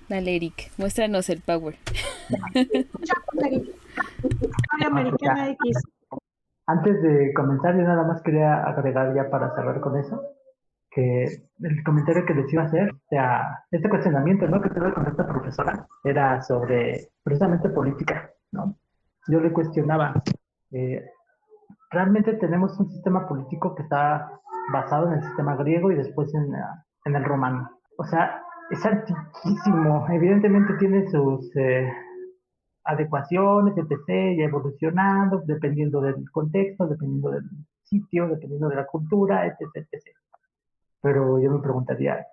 Dale, Eric, muéstranos el power. Historia Ah, pues Americana ya. X. Antes de comenzar, yo nada más quería agregar ya para cerrar con eso, que el comentario que les iba a hacer, o sea, este cuestionamiento, ¿no? Que tuve con esta profesora, era sobre precisamente política, ¿no? Yo le cuestionaba, eh, realmente tenemos un sistema político que está basado en el sistema griego y después en el romano. O sea, es antiquísimo, evidentemente tiene sus adecuaciones, etc., y evolucionando dependiendo del contexto, dependiendo del sitio, dependiendo de la cultura, etc., etc. Pero yo me preguntaría,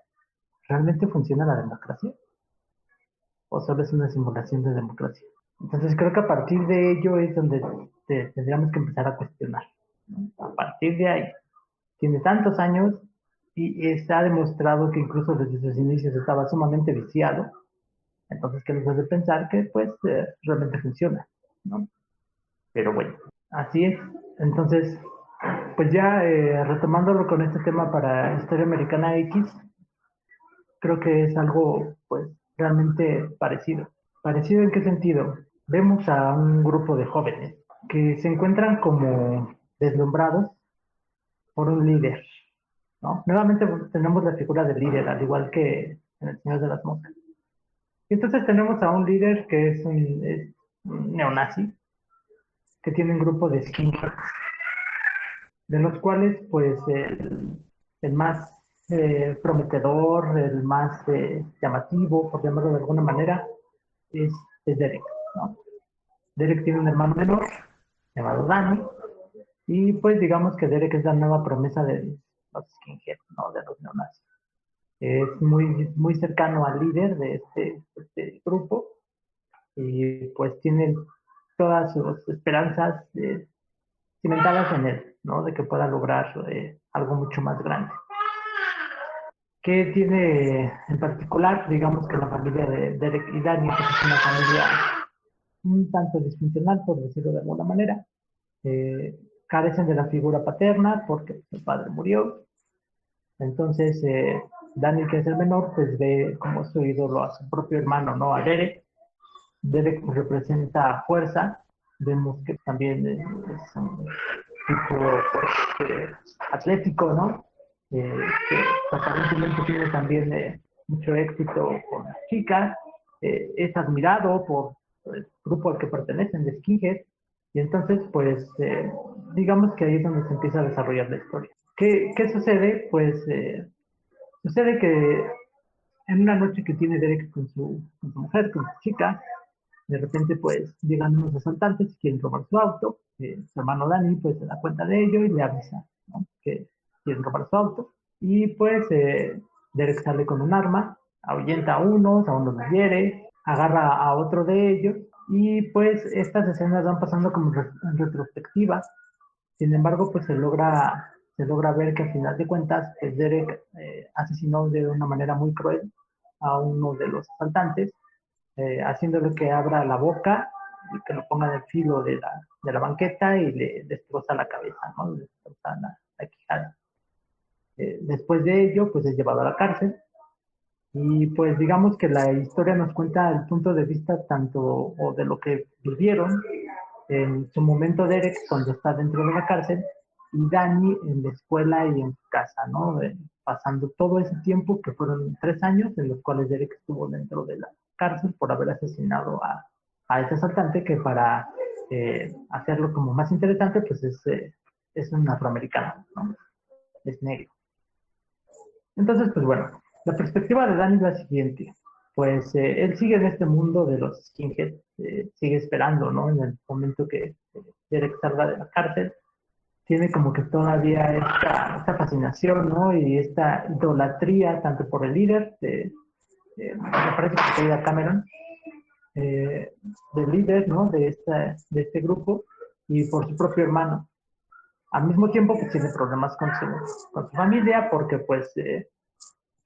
¿realmente funciona la democracia? ¿O solo es una simulación de democracia? Entonces creo que a partir de ello es donde tendríamos que empezar a cuestionar, ¿no? A partir de ahí, tiene tantos años y está demostrado que incluso desde sus inicios estaba sumamente viciado, entonces que nos hace pensar que pues realmente funciona, ¿no? Pero bueno, así es. Entonces, pues ya retomándolo con este tema para Historia Americana X, creo que es algo pues realmente parecido. ¿Parecido en qué sentido? Vemos a un grupo de jóvenes que se encuentran como deslumbrados por un líder, ¿no? Nuevamente tenemos la figura del líder, al igual que en El Señor de las Moscas. Y entonces tenemos a un líder que es un neonazi, que tiene un grupo de skinheads, de los cuales pues el más prometedor, el más llamativo, por llamarlo de alguna manera, es, es Derek, ¿no? Derek tiene un hermano menor llamado Danny, y pues digamos que Derek es la nueva promesa de los skinheads, ¿no? De los neonazis. Es muy cercano al líder de este grupo y pues tiene todas sus esperanzas cimentadas en él, ¿no? De que pueda lograr algo mucho más grande. ¿Qué tiene en particular? Digamos que la familia de Derek y Danny pues, es una familia un tanto disfuncional, por decirlo de alguna manera. Carecen de la figura paterna porque su padre murió. Entonces, Danny, que es el menor, pues ve como su ídolo a su propio hermano, ¿no? A Derek. Derek pues, representa fuerza. Vemos que también es un tipo pues, atlético, ¿no? Que aparentemente tiene también mucho éxito con las chicas, es admirado por el grupo al que pertenecen, de Skinhead, y entonces, pues, digamos que ahí es donde se empieza a desarrollar la historia. ¿Qué sucede? Pues, sucede que en una noche que tiene Derek con su mujer, con su chica, de repente, pues, llegan unos asaltantes y quieren robar su auto. Su hermano Danny, pues, se da cuenta de ello y le avisa, ¿no? Que quieren robar su auto. Y, pues, Derek sale con un arma, ahuyenta a unos los hiere, agarra a otro de ellos. Y, pues, estas escenas van pasando como en retrospectiva. Sin embargo, pues, se logra ver que, al final de cuentas, pues, Derek asesinó de una manera muy cruel a uno de los asaltantes, haciéndole que abra la boca y que lo ponga en el filo de la banqueta y le destroza la cabeza, ¿no? Le destroza la quijada. Después de ello, pues es llevado a la cárcel y pues digamos que la historia nos cuenta el punto de vista tanto o de lo que vivieron en su momento Derek cuando está dentro de la cárcel y Danny en la escuela y en su casa, ¿no? Pasando todo ese tiempo que fueron 3 años en los cuales Derek estuvo dentro de la cárcel por haber asesinado a ese asaltante que para hacerlo como más interesante pues es un afroamericano, ¿no? Es negro. Entonces, pues bueno, la perspectiva de Danny es la siguiente. Pues él sigue en este mundo de los skinheads, sigue esperando, ¿no? En el momento que Derek salga de la cárcel, tiene como que todavía esta fascinación, ¿no? Y esta idolatría tanto por el líder, me parece que se llama Cameron, del líder, ¿no? De este grupo, y por su propio hermano. Al mismo tiempo que tiene problemas con su familia, porque pues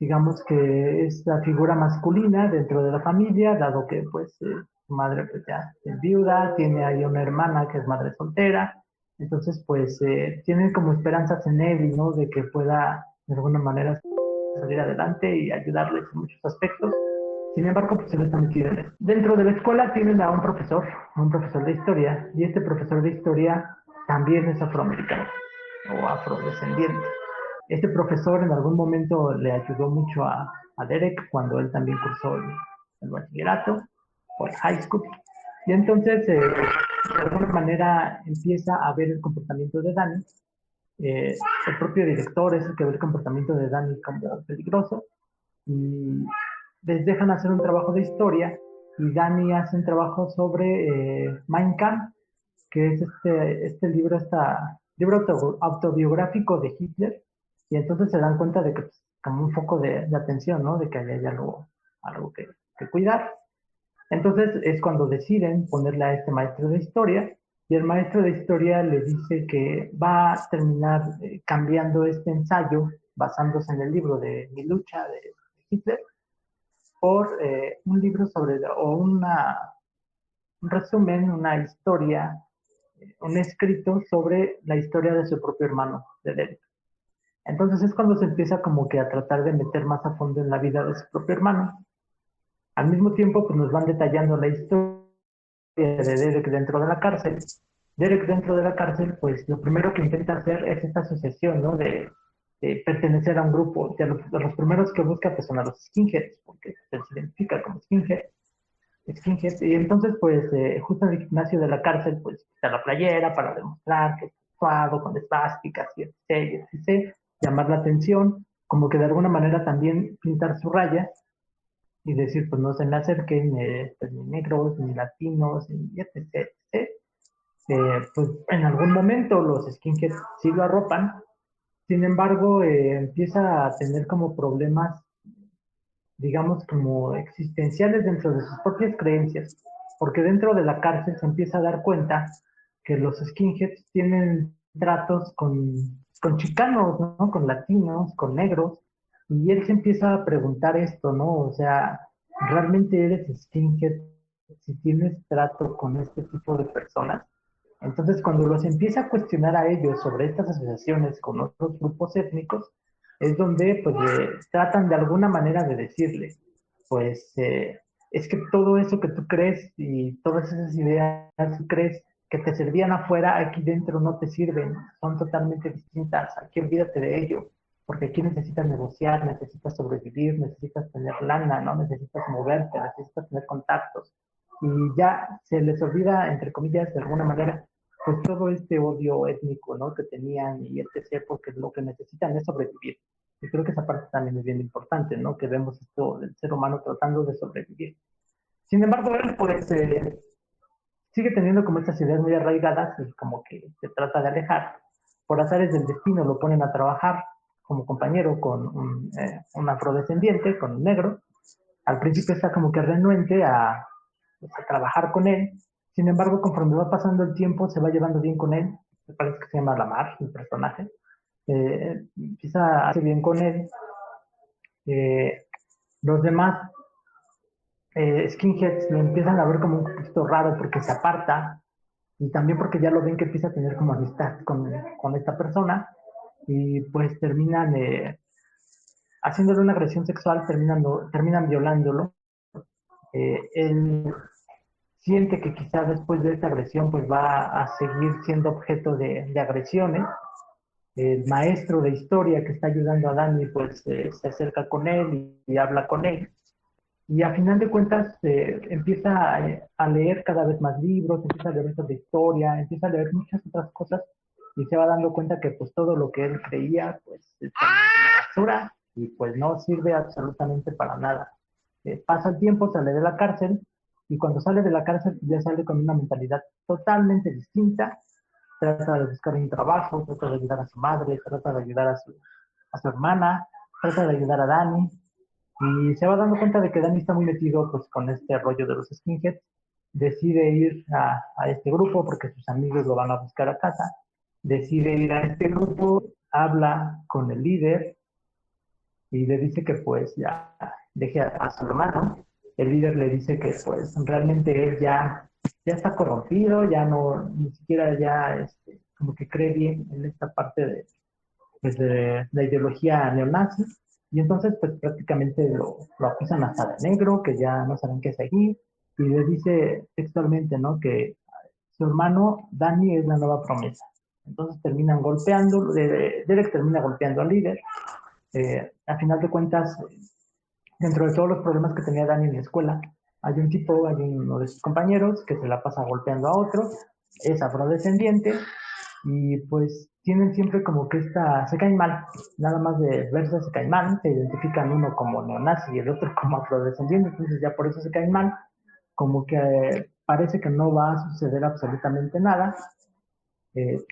digamos que es la figura masculina dentro de la familia, dado que pues su madre pues ya es viuda, tiene ahí una hermana que es madre soltera, entonces pues tienen como esperanzas en él, ¿no? De que pueda de alguna manera salir adelante y ayudarles en muchos aspectos. Sin embargo, pues él está metido en eso. Dentro de la escuela tienen a un profesor de historia, y este profesor de historia también es afroamericano o afrodescendiente. Este profesor en algún momento le ayudó mucho a Derek cuando él también cursó el bachillerato o el high school. Y entonces, de alguna manera, empieza a ver el comportamiento de Danny. El propio director es el que ve el comportamiento de Danny como peligroso y les dejan hacer un trabajo de historia y Danny hace un trabajo sobre Mein Kampf, que es libro autobiográfico de Hitler, y entonces se dan cuenta de que pues, como un foco de atención, ¿no? De que hay algo que cuidar. Entonces es cuando deciden ponerle a este maestro de historia, y el maestro de historia le dice que va a terminar cambiando este ensayo basándose en el libro de Mi lucha de Hitler por un libro un resumen, una historia, un escrito sobre la historia de su propio hermano, de Derek. Entonces es cuando se empieza como que a tratar de meter más a fondo en la vida de su propio hermano. Al mismo tiempo, pues nos van detallando la historia de Derek dentro de la cárcel. Derek dentro de la cárcel, pues lo primero que intenta hacer es esta asociación, ¿no? De pertenecer a un grupo. De los primeros que busca pues, son a los skinheads, porque se identifica como skinhead. Y entonces, pues, justo en el gimnasio de la cárcel, pues, está la playera para demostrar que es tatuado con esvásticas y etc, llamar la atención, como que de alguna manera también pintar su raya y decir, pues, no se me acerquen ni negros, ni latinos, ni etc. Pues, en algún momento los skinheads sí lo arropan, sin embargo, empieza a tener como problemas digamos, como existenciales dentro de sus propias creencias, porque dentro de la cárcel se empieza a dar cuenta que los skinheads tienen tratos con chicanos, ¿no? Con latinos, con negros, y él se empieza a preguntar esto, ¿no? O sea, ¿realmente eres skinhead si tienes trato con este tipo de personas? Entonces, cuando los empieza a cuestionar a ellos sobre estas asociaciones con otros grupos étnicos, es donde pues tratan de alguna manera de decirle, pues es que todo eso que tú crees y todas esas ideas que crees que te servían afuera, aquí dentro no te sirven, son totalmente distintas, aquí olvídate de ello, porque aquí necesitas negociar, necesitas sobrevivir, necesitas tener lana, ¿no? Necesitas moverte, necesitas tener contactos, y ya se les olvida, entre comillas, de alguna manera, pues todo este odio étnico, ¿no? Que tenían y etc., porque lo que necesitan es sobrevivir. Y creo que esa parte también es bien importante, ¿no? Que vemos esto del ser humano tratando de sobrevivir. Sin embargo, él pues sigue teniendo como estas ideas muy arraigadas y como que se trata de alejar. Por azares del destino lo ponen a trabajar como compañero con un afrodescendiente, con un negro. Al principio está como que renuente pues, a trabajar con él. Sin embargo, conforme va pasando el tiempo, se va llevando bien con él. Me parece que se llama Lamar, el personaje. Empieza a hacer bien con él. Eh, los demás skinheads lo empiezan a ver como un poquito raro porque se aparta y también porque ya lo ven que empieza a tener como amistad con esta persona y pues terminan haciéndole una agresión sexual, terminan violándolo. Él siente que quizás después de esta agresión pues va a seguir siendo objeto de agresiones. El maestro de historia que está ayudando a Danny pues se acerca con él y habla con él. Y a final de cuentas empieza a leer cada vez más libros, empieza a leer libros de historia, empieza a leer muchas otras cosas y se va dando cuenta que pues todo lo que él creía pues es una basura y pues no sirve absolutamente para nada. Pasa el tiempo, sale de la cárcel y cuando sale de la cárcel ya sale con una mentalidad totalmente distinta, trata de buscar un trabajo, trata de ayudar a su madre, trata de ayudar a su hermana, trata de ayudar a Dani, y se va dando cuenta de que Danny está muy metido pues, con este rollo de los skinheads. Decide ir a este grupo porque sus amigos lo van a buscar a casa. Decide ir a este grupo, habla con el líder y le dice que pues ya deje a su hermano. El líder le dice que pues realmente él ya está corrompido, ya no, ni siquiera ya como que cree bien en esta parte de, pues, de la ideología neonazi Y entonces, pues prácticamente lo acusan hasta de negro, que ya no saben qué seguir, y le dice textualmente, ¿no? Que su hermano Danny es la nueva promesa. Entonces terminan golpeando, Derek termina golpeando al líder. A final de cuentas, dentro de todos los problemas que tenía Danny en la escuela, hay uno de sus compañeros que se la pasa golpeando a otro, es afrodescendiente, y pues tienen siempre como que se caen mal, nada más de verse se caen mal, se identifican uno como neonazi y el otro como afrodescendiente, entonces ya por eso se caen mal, como que parece que no va a suceder absolutamente nada. eh,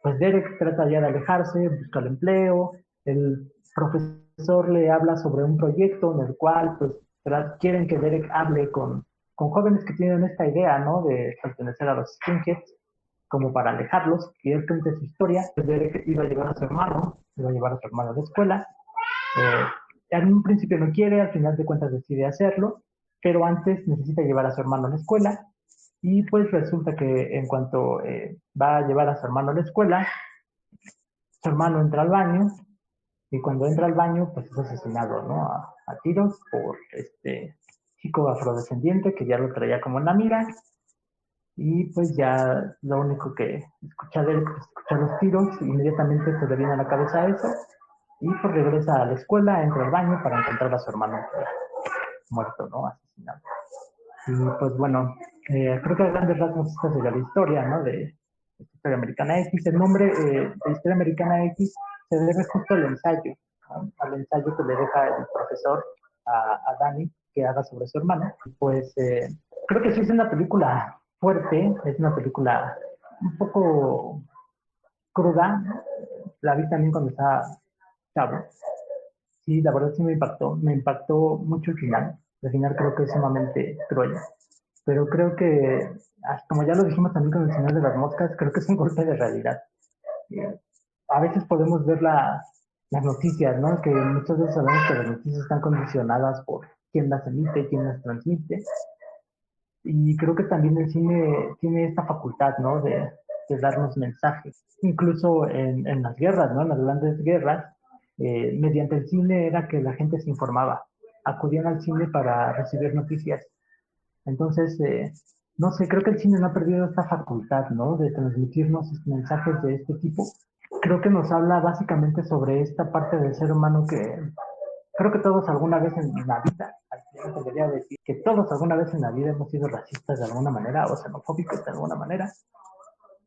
pues Derek trata ya de alejarse, busca el empleo, el profesor le habla sobre un proyecto en el cual pues quieren que Derek hable con jóvenes que tienen esta idea, ¿no? De pertenecer a los skinheads, como para alejarlos, que él cuente su historia. Pues Derek iba a llevar a su hermano, a la escuela. En un principio no quiere, al final de cuentas decide hacerlo, pero antes necesita llevar a su hermano a la escuela. Y pues resulta que en cuanto va a llevar a su hermano a la escuela, su hermano entra al baño y cuando entra al baño pues es asesinado, ¿no? A tiros por este chico afrodescendiente que ya lo traía como en la mira y pues ya lo único que escucha de él, pues, escucha los tiros, inmediatamente se le viene a la cabeza eso y pues regresa a la escuela, entra al baño para encontrar a su hermano muerto, ¿no? Asesinado. Y pues bueno, creo que a grandes rasgos esta sería la historia, ¿no? De Historia Americana X. El nombre de Historia Americana X se debe justo al ensayo, ¿no? Al ensayo que le deja el profesor a Danny que haga sobre su hermano. Pues creo que sí es una película fuerte, es una película un poco cruda, ¿no? La vi también cuando estaba chavo. Sí, la verdad sí me impactó mucho el final. El final creo que es sumamente cruel, pero creo que, como ya lo dijimos también con el Señor de las Moscas, creo que es un golpe de realidad. Eh, a veces podemos ver las noticias, ¿no? Que muchas veces sabemos que las noticias están condicionadas por quién las emite y quién las transmite. Y creo que también el cine tiene esta facultad, ¿no? De darnos mensajes. Incluso en las guerras, ¿no? En las grandes guerras, mediante el cine era que la gente se informaba. Acudían al cine para recibir noticias. Entonces, no sé, creo que el cine no ha perdido esta facultad, ¿no? De transmitirnos mensajes de este tipo. Creo que nos habla básicamente sobre esta parte del ser humano que creo que todos alguna vez en la vida, al final debería decir que todos alguna vez en la vida hemos sido racistas de alguna manera o xenofóbicos de alguna manera,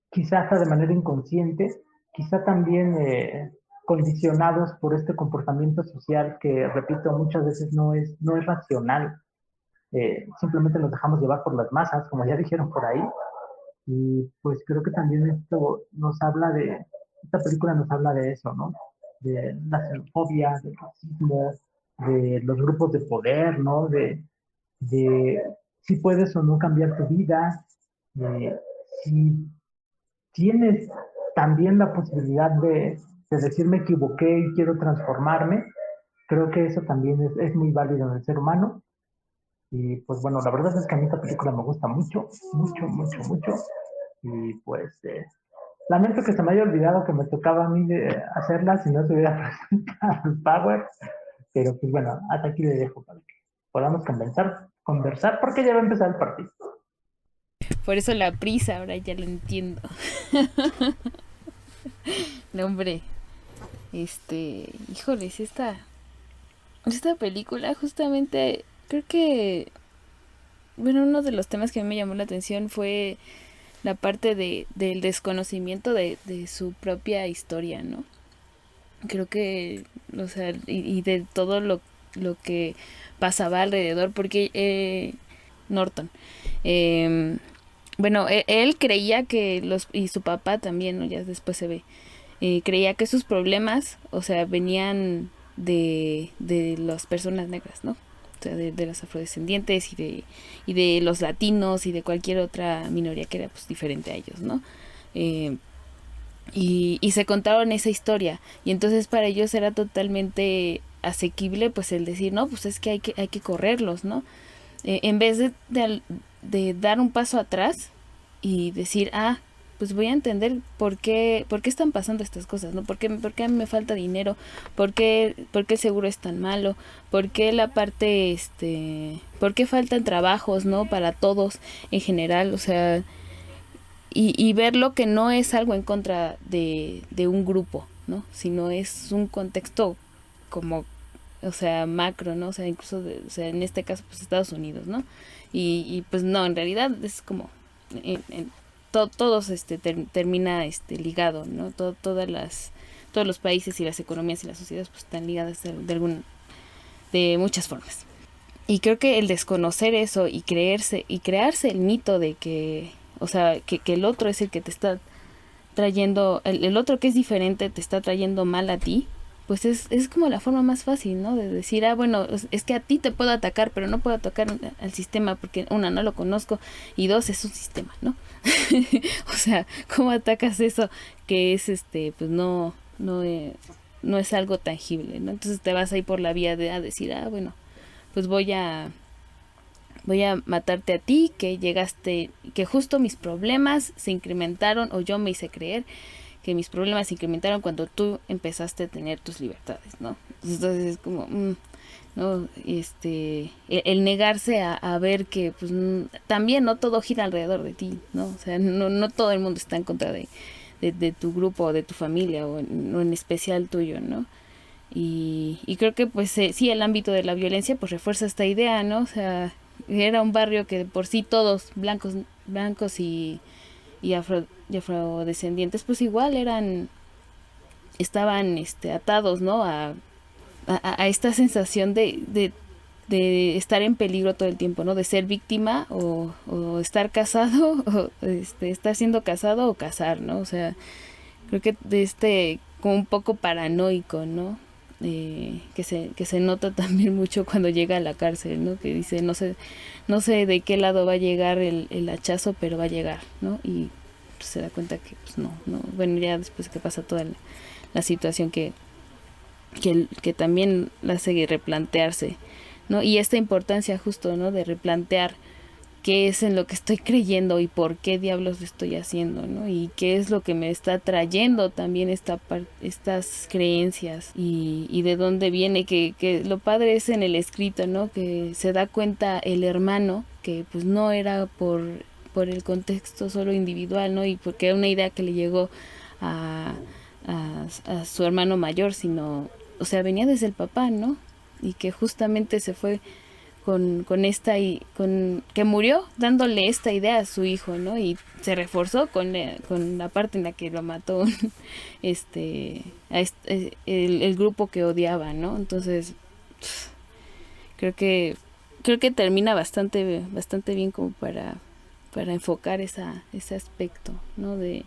quizá hasta de manera inconsciente, quizá también condicionados por este comportamiento social que, repito, muchas veces no es racional. Simplemente nos dejamos llevar por las masas, como ya dijeron por ahí, y pues creo que también esta película nos habla de eso, ¿no? De la xenofobia, del racismo, de los grupos de poder, ¿no? De si puedes o no cambiar tu vida, de si tienes también la posibilidad de decir me equivoqué y quiero transformarme. Creo que eso también es muy válido en el ser humano. Y pues bueno, la verdad es que a mí esta película me gusta mucho, mucho, mucho, mucho. Y pues lamento que se me haya olvidado que me tocaba a mí hacerla si no se hubiera presentado el Power. Pero pues bueno, hasta aquí le dejo para que podamos conversar porque ya va a empezar el partido. Por eso la prisa, ahora ya lo entiendo. No, hombre. Híjoles, esta película justamente, creo que, bueno, uno de los temas que a mí me llamó la atención fue la parte del desconocimiento de su propia historia, ¿no? Creo que, o sea, y de todo lo que pasaba alrededor, porque Norton, bueno, él creía que y su papá también, ¿no? Ya después se ve, creía que sus problemas, o sea, venían de las personas negras, ¿no? O sea, de los afrodescendientes y de los latinos y de cualquier otra minoría que era pues diferente a ellos, ¿no? Y se contaron esa historia y entonces para ellos era totalmente asequible pues el decir, no, pues es que hay que correrlos, ¿no? En vez de dar un paso atrás y decir, pues voy a entender por qué están pasando estas cosas, ¿no? Por qué me falta dinero? Por qué el seguro es tan malo? ¿Por qué la parte, por qué faltan trabajos, ¿no? Para todos en general, o sea, y verlo que no es algo en contra de un grupo, ¿no? Sino es un contexto como, o sea, macro, ¿no? O sea, incluso, o sea, en este caso, pues Estados Unidos, ¿no? Pues no, en realidad es como, en todos, termina, ligado, ¿no? Todos los países y las economías y las sociedades, pues están ligadas de muchas formas. Y creo que el desconocer eso y crearse el mito de que, o sea, que el otro es el que te está trayendo, el otro que es diferente te está trayendo mal a ti, pues es como la forma más fácil, ¿no? De decir, bueno, es que a ti te puedo atacar, pero no puedo atacar al sistema porque una, no lo conozco y dos, es un sistema, ¿no? O sea, ¿cómo atacas eso que es, pues no es algo tangible, ¿no? Entonces te vas ahí por la vía de decir, bueno, pues voy a matarte a ti, que llegaste, que justo mis problemas se incrementaron o yo me hice creer que mis problemas se incrementaron cuando tú empezaste a tener tus libertades, ¿no? Entonces es como, ¿no? El negarse a ver que pues también no todo gira alrededor de ti, ¿no? O sea, no todo el mundo está en contra de tu grupo o de tu familia o en especial tuyo, ¿no? Y creo que pues sí, el ámbito de la violencia pues refuerza esta idea, ¿no? O sea, era un barrio que por sí todos blancos y afrodescendientes pues igual estaban atados, ¿no? A esta sensación de estar en peligro todo el tiempo, ¿no? De ser víctima o estar casado o estar siendo casado o casar, ¿no? O sea, creo que como un poco paranoico, ¿no? Que se nota también mucho cuando llega a la cárcel, ¿no? Que dice, no sé de qué lado va a llegar el hachazo, pero va a llegar, ¿no? Y pues, se da cuenta que pues no, bueno, ya después que pasa toda la situación que también la hace replantearse, ¿no? Y esta importancia justo, ¿no? De replantear qué es en lo que estoy creyendo y por qué diablos lo estoy haciendo, ¿no? Y qué es lo que me está trayendo también estas creencias y de dónde viene, que lo padre es en el escrito, ¿no? Que se da cuenta el hermano que pues no era por el contexto solo individual, ¿no? Y porque era una idea que le llegó a, a su hermano mayor, sino, o sea, venía desde el papá, ¿no? Y que justamente se fue con esta y que murió dándole esta idea a su hijo, ¿no? Y se reforzó con la parte en la que lo mató el grupo que odiaba, ¿no? Entonces creo que creo que termina bastante bien como para enfocar ese aspecto, ¿no? De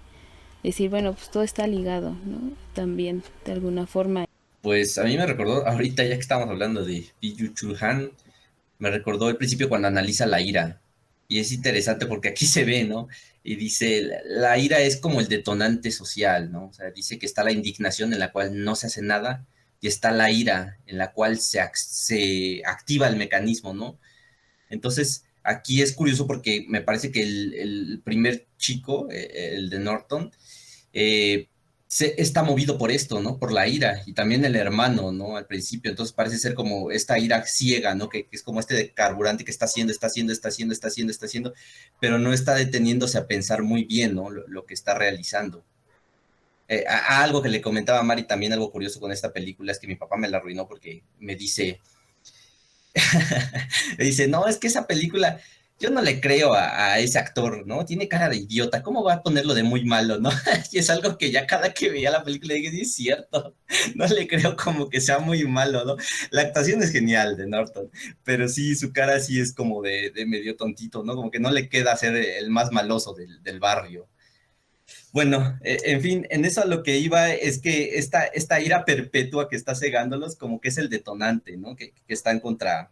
decir, bueno, pues todo está ligado, ¿no? También de alguna forma. Pues a mí me recordó, ahorita ya que estamos hablando de Biju Chul Han, me recordó el principio cuando analiza la ira. Y es interesante porque aquí se ve, ¿no? Y dice, la ira es como el detonante social, ¿no? O sea, dice que está la indignación en la cual no se hace nada y está la ira en la cual se activa el mecanismo, ¿no? Entonces, aquí es curioso porque me parece que el primer chico, el de Norton, eh, está movido por esto, ¿no? Por la ira, y también el hermano, ¿no? Al principio, entonces parece ser como esta ira ciega, ¿no? Que es como este de carburante que está haciendo, pero no está deteniéndose a pensar muy bien, ¿no? Lo que está realizando. Algo que le comentaba a Mari también, algo curioso con esta película, es que mi papá me la arruinó porque me dice, me dice, no, es que esa película, yo no le creo a ese actor, ¿no? Tiene cara de idiota, ¿cómo va a ponerlo de muy malo, no? Y es algo que ya cada que veía la película dije, sí es cierto, no le creo como que sea muy malo, ¿no? La actuación es genial de Norton, pero sí, su cara sí es como de medio tontito, ¿no? Como que no le queda ser el más maloso del barrio. Bueno, en fin, en eso a lo que iba es que esta ira perpetua que está cegándolos como que es el detonante, ¿no? Que están contra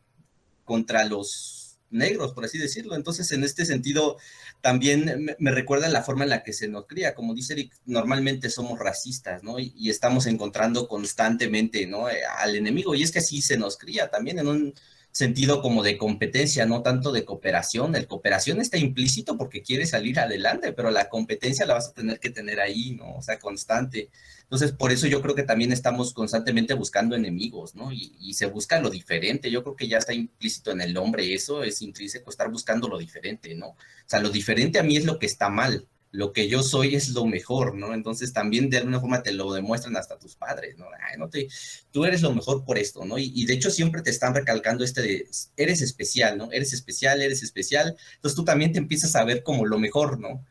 los negros, por así decirlo. Entonces, en este sentido, también me recuerda la forma en la que se nos cría. Como dice Eric, normalmente somos racistas, ¿no? Y estamos encontrando constantemente, ¿no? Al enemigo. Y es que así se nos cría también en un sentido como de competencia, no tanto de cooperación. El cooperación está implícito porque quiere salir adelante, pero la competencia la vas a tener que tener ahí, ¿no? O sea, constante. Entonces, por eso yo creo que también estamos constantemente buscando enemigos, ¿no? Y se busca lo diferente. Yo creo que ya está implícito en el hombre eso, es intrínseco estar buscando lo diferente, ¿no? O sea, lo diferente a mí es lo que está mal. Lo que yo soy es lo mejor, ¿no? Entonces también de alguna forma te lo demuestran hasta tus padres, ¿no? Ay, no te, tú eres lo mejor por esto, ¿no? Y de hecho siempre te están recalcando de, eres especial, ¿no? Eres especial, eres especial. Entonces tú también te empiezas a ver como lo mejor, ¿no?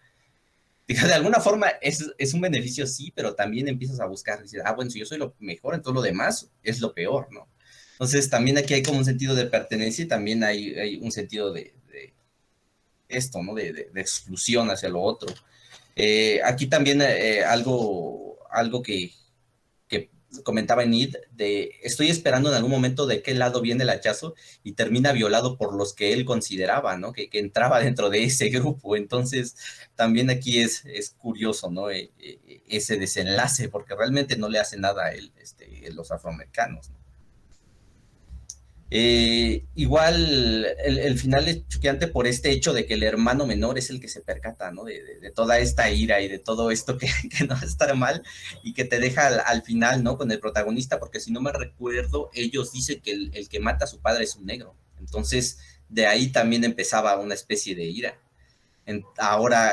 De alguna forma es un beneficio, sí, pero también empiezas a buscar, decir, ah, bueno, si yo soy lo mejor, entonces lo demás es lo peor, ¿no? Entonces también aquí hay como un sentido de pertenencia y también hay un sentido de esto, ¿no? De exclusión hacia lo otro. Aquí también algo que comentaba Enid, de estoy esperando en algún momento de qué lado viene el hachazo y termina violado por los que él consideraba, ¿no? Que entraba dentro de ese grupo. Entonces, también aquí es curioso, ¿no? Ese desenlace, porque realmente no le hace nada los afroamericanos, ¿no? Igual el final es choqueante por este hecho de que el hermano menor es el que se percata, ¿no? De toda esta ira y de todo esto que no va a estar mal y que te deja al final, ¿no? Con el protagonista, porque si no me recuerdo, ellos dicen que el que mata a su padre es un negro. Entonces, de ahí también empezaba una especie de ira. Ahora,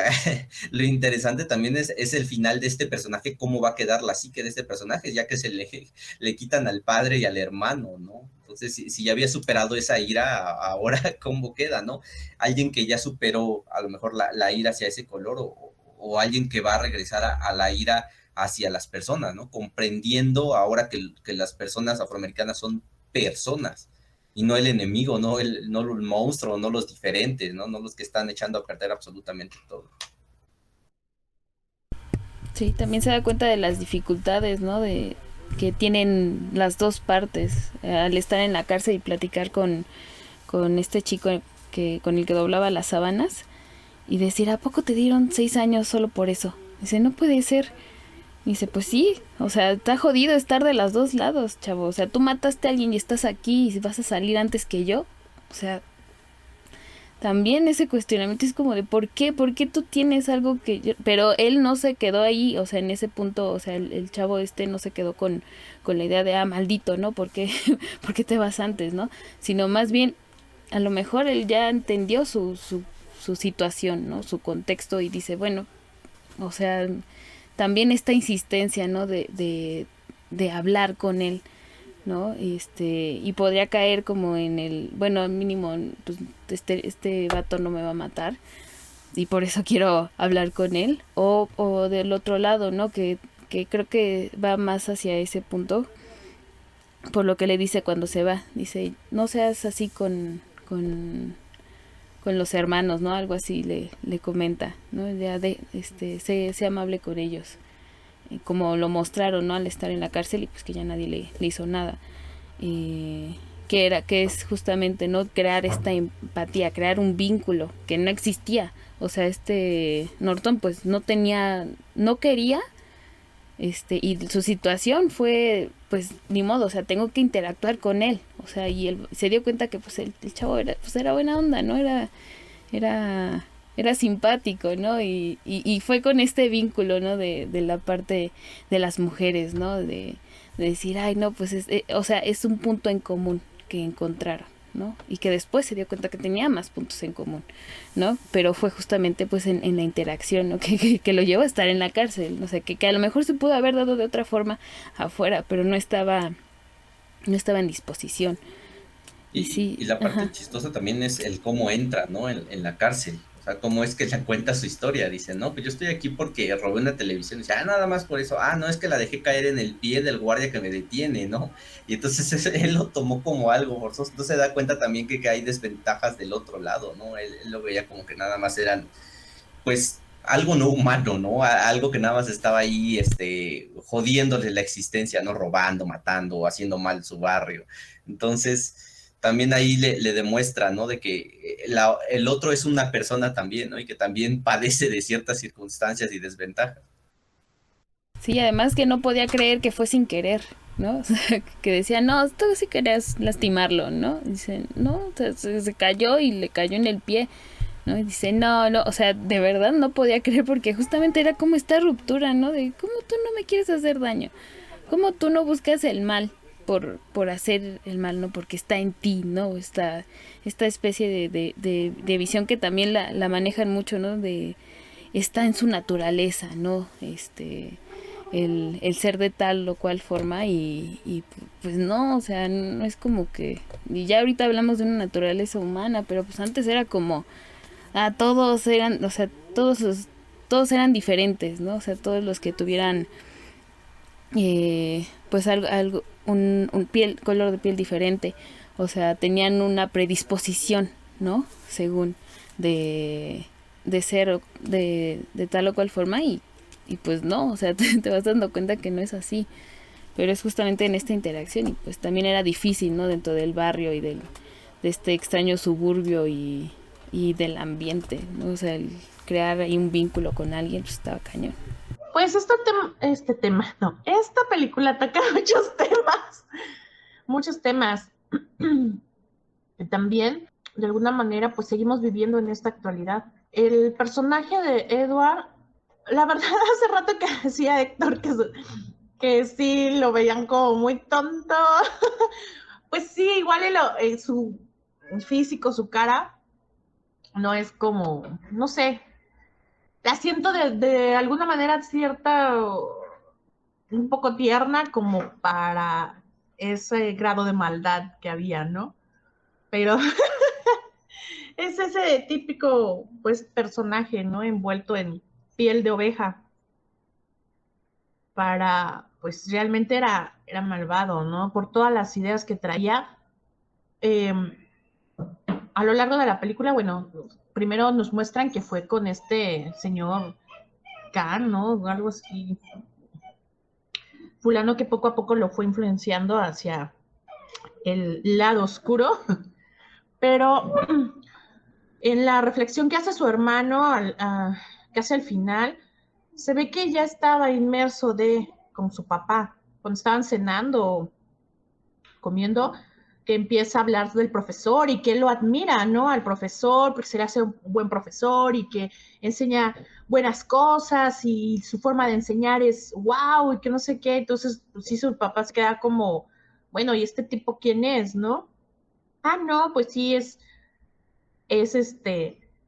lo interesante también es el final de este personaje, cómo va a quedar la psique de este personaje, ya que le quitan al padre y al hermano, ¿no? Entonces, si ya había superado esa ira, ahora cómo queda, ¿no? Alguien que ya superó a lo mejor la ira hacia ese color o alguien que va a regresar a la ira hacia las personas, ¿no? Comprendiendo ahora que las personas afroamericanas son personas y no el enemigo, no el monstruo, no los diferentes, ¿no? No los que están echando a perder absolutamente todo. Sí, también se da cuenta de las dificultades, ¿no? De que tienen las dos partes al estar en la cárcel y platicar con este chico con el que doblaba las sábanas y decir, ¿a poco te dieron 6 años solo por eso? Dice, no puede ser. Dice, pues sí, o sea, está jodido estar de los dos lados, chavo. O sea, tú mataste a alguien y estás aquí y vas a salir antes que yo. O sea, también ese cuestionamiento es como de ¿por qué tú tienes algo que yo? Pero él no se quedó ahí, o sea, en ese punto, o sea, el chavo no se quedó con la idea de, maldito, ¿no? ¿Por qué te vas antes, no? Sino más bien, a lo mejor él ya entendió su situación, ¿no? Su contexto y dice, bueno, o sea, también esta insistencia, ¿no? De hablar con él, ¿no? Y podría caer como en bueno, al mínimo, pues este vato no me va a matar y por eso quiero hablar con él. O del otro lado, ¿no? Que creo que va más hacia ese punto, por lo que le dice cuando se va. Dice, no seas así con los hermanos, ¿no? Algo así le comenta, ¿no? Ya sé amable con ellos. Como lo mostraron, ¿no? Al estar en la cárcel y pues que ya nadie le hizo nada. Que es justamente, ¿no? Crear esta empatía, crear un vínculo que no existía. O sea, Norton pues no quería, y su situación fue, pues, ni modo, o sea, tengo que interactuar con él. O sea, y él se dio cuenta que pues el chavo era buena onda, ¿no? Era simpático, ¿no? Y fue con este vínculo, ¿no? De la parte de las mujeres, ¿no? De decir, ay, no, pues, o sea, es un punto en común que encontraron, ¿no? Y que después se dio cuenta que tenía más puntos en común, ¿no? Pero fue justamente, pues, en la interacción, ¿no? Que lo llevó a estar en la cárcel, no sé, que a lo mejor se pudo haber dado de otra forma afuera, pero no estaba en disposición. Y sí, Y la parte ajá. chistosa también es el cómo entra, ¿no? En la cárcel. O sea, cómo es que ella cuenta su historia. Dice, no, pues yo estoy aquí porque robé una televisión. Dice, nada más por eso. No, es que la dejé caer en el pie del guardia que me detiene, ¿no? Y entonces él lo tomó como algo forzoso. Entonces se da cuenta también que hay desventajas del otro lado, ¿no? Él lo veía como que nada más eran, pues, algo no humano, ¿no? Algo que nada más estaba ahí, jodiéndole la existencia, ¿no? Robando, matando, haciendo mal su barrio. Entonces, también ahí le demuestra, ¿no? De que el otro es una persona también, ¿no? Y que también padece de ciertas circunstancias y desventajas. Sí, además que no podía creer que fue sin querer, ¿no? O sea, que decía, no, tú sí querías lastimarlo, ¿no? Dice, no, o sea, se cayó y le cayó en el pie, ¿no? Y dice, no, no, o sea, de verdad no podía creer porque justamente era como esta ruptura, ¿no? De cómo tú no me quieres hacer daño, cómo tú no buscas el mal por hacer el mal, ¿no? Porque está en ti, ¿no? Esta especie de visión que también la manejan mucho, ¿no? De está en su naturaleza, ¿no? El ser de tal o cual forma y pues no, o sea, no es como que, y ya ahorita hablamos de una naturaleza humana, pero pues antes era como, todos eran, o sea, todos eran diferentes, ¿no? O sea, todos los que tuvieran, pues un piel, color de piel diferente, o sea, tenían una predisposición, ¿no? Según de, de ser de tal o cual forma y pues no, o sea, te vas dando cuenta que no es así, pero es justamente en esta interacción y pues también era difícil, ¿no? Dentro del barrio y de este extraño suburbio y del ambiente, ¿no? O sea, el crear ahí un vínculo con alguien pues estaba cañón. Pues esta película ataca muchos temas. Y también, de alguna manera, pues seguimos viviendo en esta actualidad. El personaje de Edward, la verdad, hace rato que decía Héctor que sí lo veían como muy tonto. Pues sí, igual su físico, su cara, no es como, no sé, la siento de alguna manera cierta, un poco tierna como para ese grado de maldad que había, ¿no? Pero es ese típico, pues, personaje, ¿no? Envuelto en piel de oveja para, pues, realmente era malvado, ¿no? Por todas las ideas que traía. Eh, a lo largo de la película, bueno, primero nos muestran que fue con este señor Khan, ¿no? O algo así. Fulano que poco a poco lo fue influenciando hacia el lado oscuro, pero en la reflexión que hace su hermano, que hace al final, se ve que ya estaba inmerso con su papá, cuando estaban cenando, comiendo, que empieza a hablar del profesor y que él lo admira, ¿no? Al profesor, porque se le hace un buen profesor y que enseña buenas cosas y su forma de enseñar es wow y que no sé qué. Entonces, pues sí, su papá se queda como, bueno, ¿y este tipo quién es, no? No, pues sí, es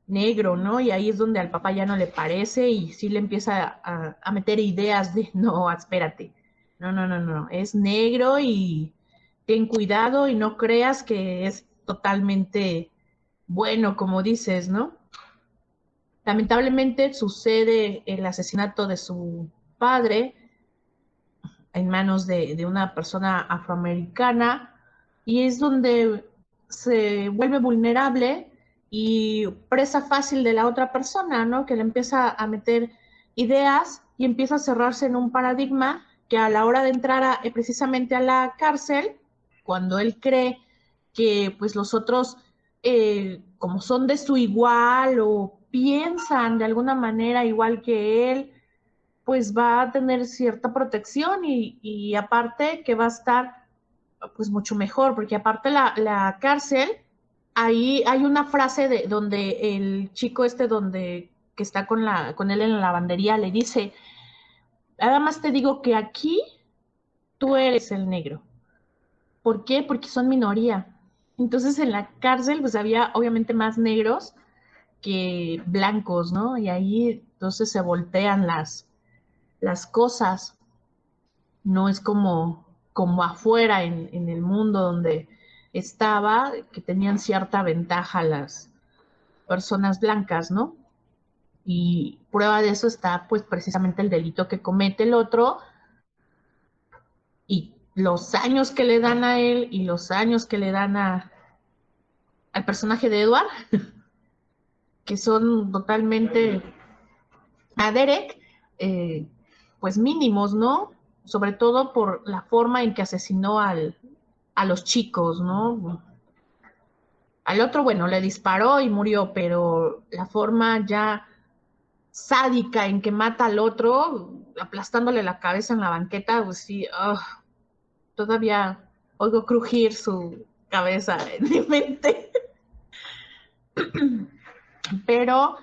negro, ¿no? Y ahí es donde al papá ya no le parece y sí le empieza a meter ideas de, no, espérate, no, no, no, no, es negro y ten cuidado y no creas que es totalmente bueno, como dices, ¿no? Lamentablemente sucede el asesinato de su padre en manos de una persona afroamericana y es donde se vuelve vulnerable y presa fácil de la otra persona, ¿no? Que le empieza a meter ideas y empieza a cerrarse en un paradigma que a la hora de entrar precisamente a la cárcel, cuando él cree que pues los otros, como son de su igual o piensan de alguna manera igual que él, pues va a tener cierta protección y aparte que va a estar pues mucho mejor, porque aparte la cárcel, ahí hay una frase donde el chico que está con él en la lavandería le dice, nada más te digo que aquí tú eres el negro. ¿Por qué? Porque son minoría. Entonces en la cárcel pues había obviamente más negros que blancos, ¿no? Y ahí entonces se voltean las cosas. No es como afuera en el mundo donde estaba, que tenían cierta ventaja las personas blancas, ¿no? Y prueba de eso está pues precisamente el delito que comete el otro y los años que le dan a él y los años que le dan al personaje de Edward, que son totalmente a Derek, pues mínimos, ¿no? Sobre todo por la forma en que asesinó a los chicos, ¿no? Al otro, bueno, le disparó y murió, pero la forma ya sádica en que mata al otro, aplastándole la cabeza en la banqueta, pues sí, todavía oigo crujir su cabeza en mi mente. Pero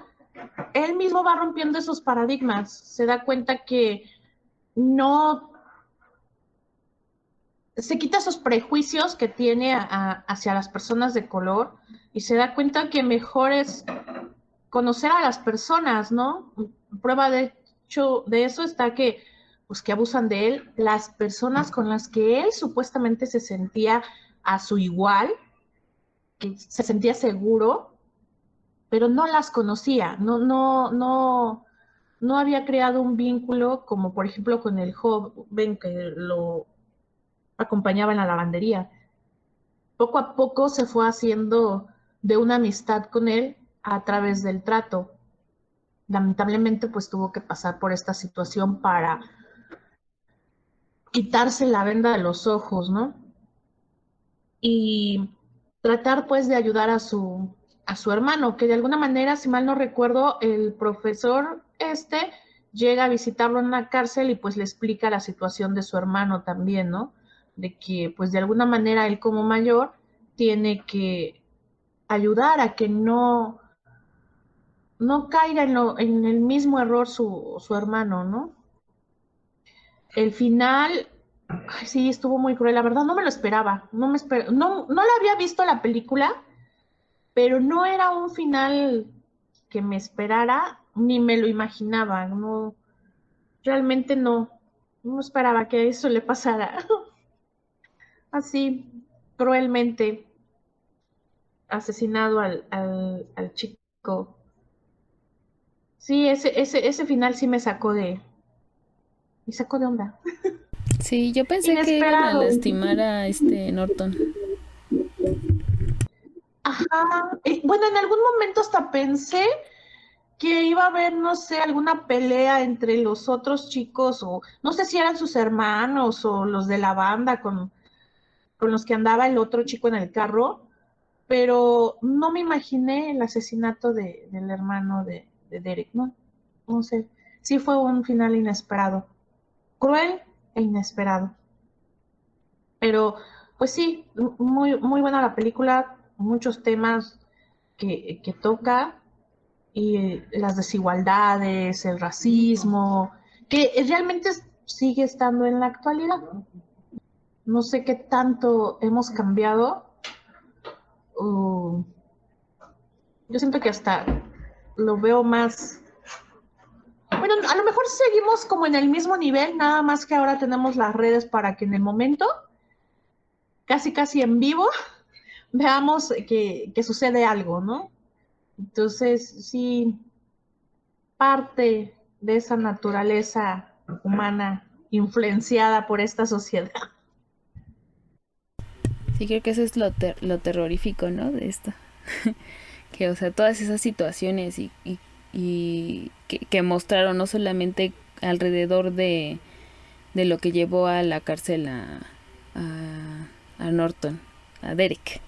él mismo va rompiendo esos paradigmas, se da cuenta que no se quita esos prejuicios que tiene hacia las personas de color y se da cuenta que mejor es conocer a las personas, ¿no? Prueba de hecho de eso está que, pues, que abusan de él, las personas con las que él supuestamente se sentía a su igual, que se sentía seguro, pero no las conocía, no había creado un vínculo como por ejemplo con el joven que lo acompañaba en la lavandería. Poco a poco se fue haciendo de una amistad con él a través del trato. Lamentablemente pues tuvo que pasar por esta situación para quitarse la venda de los ojos, ¿no? Y tratar pues de ayudar a su hermano, que de alguna manera, si mal no recuerdo, el profesor llega a visitarlo en una cárcel y pues le explica la situación de su hermano también, ¿no? De que pues de alguna manera él como mayor tiene que ayudar a que no caiga en el mismo error su hermano, ¿no? El final, ay, sí, estuvo muy cruel, la verdad no me lo esperaba, no la había visto la película, pero no era un final que me esperara, ni me lo imaginaba, no, realmente no esperaba que eso le pasara. Así, cruelmente asesinado al chico. Sí, ese final sí me sacó de onda. Sí, yo pensé que iban a Inesperado. lastimar a Norton. Ajá. Bueno, en algún momento hasta pensé que iba a haber, no sé, alguna pelea entre los otros chicos, o no sé si eran sus hermanos o los de la banda con los que andaba el otro chico en el carro, pero no me imaginé el asesinato del hermano de Derek, ¿no? No sé. Sí fue un final inesperado. Cruel e inesperado. Pero, pues sí, muy buena la película, muchos temas que toca, y las desigualdades, el racismo, que realmente sigue estando en la actualidad. No sé qué tanto hemos cambiado. uh, yo siento que hasta lo veo más. Bueno, a lo mejor seguimos como en el mismo nivel, nada más que ahora tenemos las redes para que en el momento, casi en vivo, veamos que sucede algo, ¿no? Entonces, sí, parte de esa naturaleza humana influenciada por esta sociedad. Sí, creo que eso es lo terrorífico, ¿no? De esto. Que, o sea, todas esas situaciones y que mostraron no solamente alrededor de lo que llevó a la cárcel a Norton, a Derek,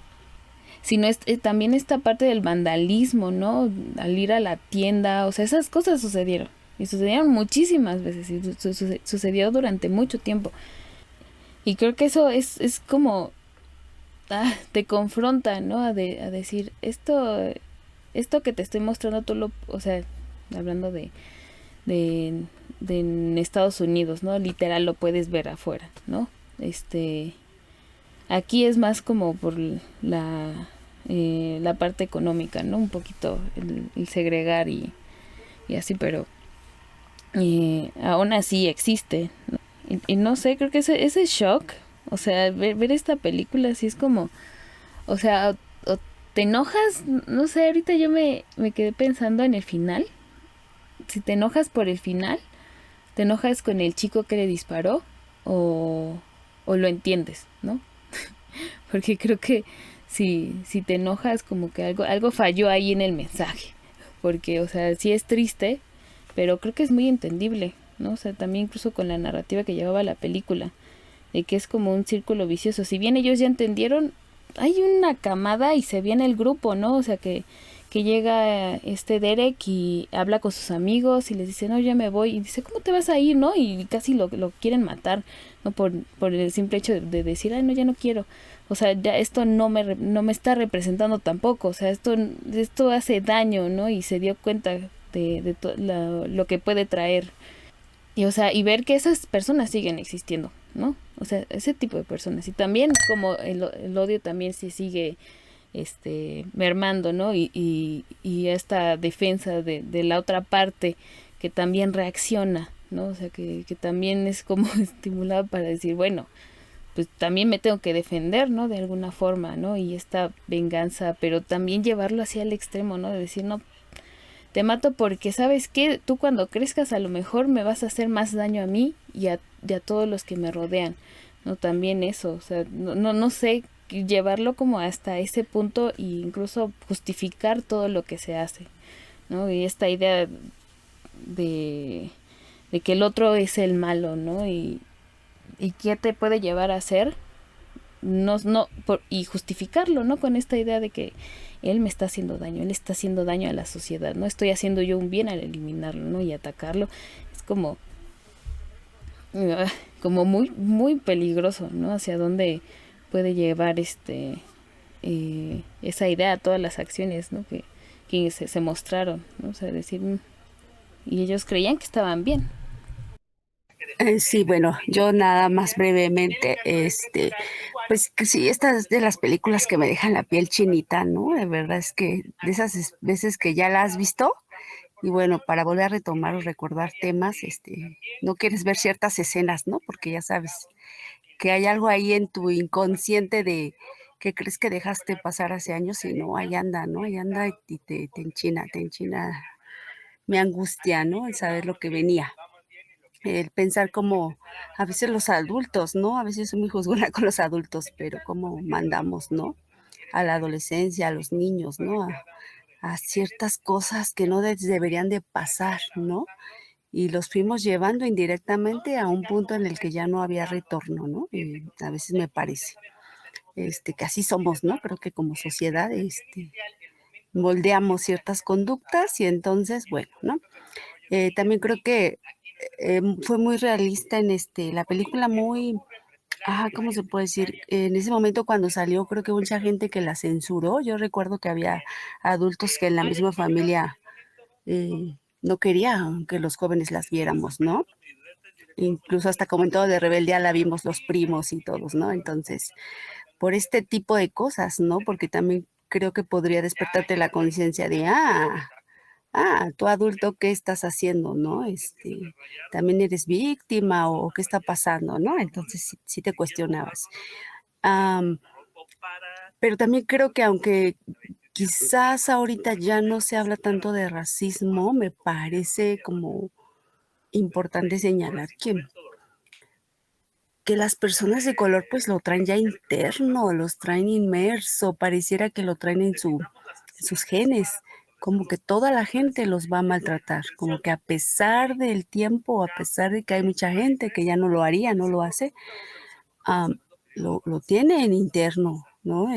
sino también esta parte del vandalismo, ¿no? Al ir a la tienda, o sea, esas cosas sucedieron. Y sucedieron muchísimas veces y sucedió durante mucho tiempo. Y creo que eso es como te confronta, ¿no? A decir, esto que te estoy mostrando tú o sea, hablando de en Estados Unidos, ¿no? Literal lo puedes ver afuera, ¿no? Aquí es más como por la parte económica, ¿no? Un poquito el segregar y así, pero aún así existe, ¿no? Y no sé, creo que ese shock, o sea, ver esta película así es como, o sea, o te enojas, no sé, ahorita yo me quedé pensando en el final. Si te enojas por el final, te enojas con el chico que le disparó o lo entiendes, ¿no? Porque creo que si te enojas como que algo falló ahí en el mensaje. Porque, o sea, sí es triste, pero creo que es muy entendible, ¿no? O sea, también incluso con la narrativa que llevaba la película, de que es como un círculo vicioso. Si bien ellos ya entendieron, hay una camada y se viene el grupo, ¿no? O sea, que que llega Derek y habla con sus amigos y les dice, no, ya me voy. Y dice, ¿cómo te vas a ir, no? Y casi lo quieren matar, ¿no? Por el simple hecho de decir, ay, no, ya no quiero. O sea, ya esto no me está representando tampoco. O sea, esto hace daño, ¿no? Y se dio cuenta lo que puede traer. Y, o sea, y ver que esas personas siguen existiendo, ¿no? O sea, ese tipo de personas. Y también como el odio también se sigue mermando, ¿no? Y esta defensa de la otra parte que también reacciona, ¿no? O sea, que también es como estimulado para decir, bueno, pues también me tengo que defender, ¿no? De alguna forma, ¿no? Y esta venganza, pero también llevarlo hacia el extremo, ¿no? De decir, no, te mato porque, ¿sabes qué? Tú cuando crezcas a lo mejor me vas a hacer más daño a mí y a todos los que me rodean, ¿no? También eso, o sea, no sé, llevarlo como hasta ese punto e incluso justificar todo lo que se hace, ¿no? Y esta idea de que el otro es el malo, ¿no? Y qué te puede llevar a hacer, y justificarlo, ¿no? Con esta idea de que él me está haciendo daño, él está haciendo daño a la sociedad, no estoy haciendo yo un bien al eliminarlo, ¿no? Y atacarlo. Es como muy, muy peligroso, ¿no? Hacia dónde puede llevar esa idea a todas las acciones, ¿no? Que se mostraron, ¿no? O sea, decir, y ellos creían que estaban bien. Sí, bueno, yo nada más brevemente, pues que sí, estas de las películas que me dejan la piel chinita, ¿no? De verdad es que de esas veces que ya la has visto, y bueno, para volver a retomar o recordar temas, no quieres ver ciertas escenas, ¿no? Porque ya sabes que hay algo ahí en tu inconsciente de que crees que dejaste pasar hace años y no, ahí anda, ¿no? Ahí anda y te enchina mi angustia, ¿no? El saber lo que venía. El pensar como a veces los adultos, ¿no? A veces soy muy juzgona con los adultos, pero cómo mandamos, ¿no? A la adolescencia, a los niños, ¿no? A ciertas cosas que no deberían de pasar, ¿no? Y los fuimos llevando indirectamente a un punto en el que ya no había retorno, ¿no? A veces me parece, que así somos, ¿no? Creo que como sociedad, moldeamos ciertas conductas y entonces, bueno, ¿no? También creo que fue muy realista en la película, muy, ¿cómo se puede decir? En ese momento cuando salió, creo que mucha gente que la censuró. Yo recuerdo que había adultos que en la misma familia no querían que los jóvenes las viéramos, ¿no? Incluso hasta como en todo de rebeldía la vimos los primos y todos, ¿no? Entonces, por este tipo de cosas, ¿no? Porque también creo que podría despertarte la conciencia de, tú adulto, ¿qué estás haciendo, no? ¿También eres víctima o qué está pasando, no? Entonces sí te cuestionabas. Am, pero también creo que aunque quizás ahorita ya no se habla tanto de racismo, me parece como importante señalar que las personas de color pues lo traen ya interno, los traen inmerso, pareciera que lo traen en sus genes, como que toda la gente los va a maltratar, como que a pesar del tiempo, a pesar de que hay mucha gente que ya no lo haría, no lo hace, am, lo tienen interno, ¿no?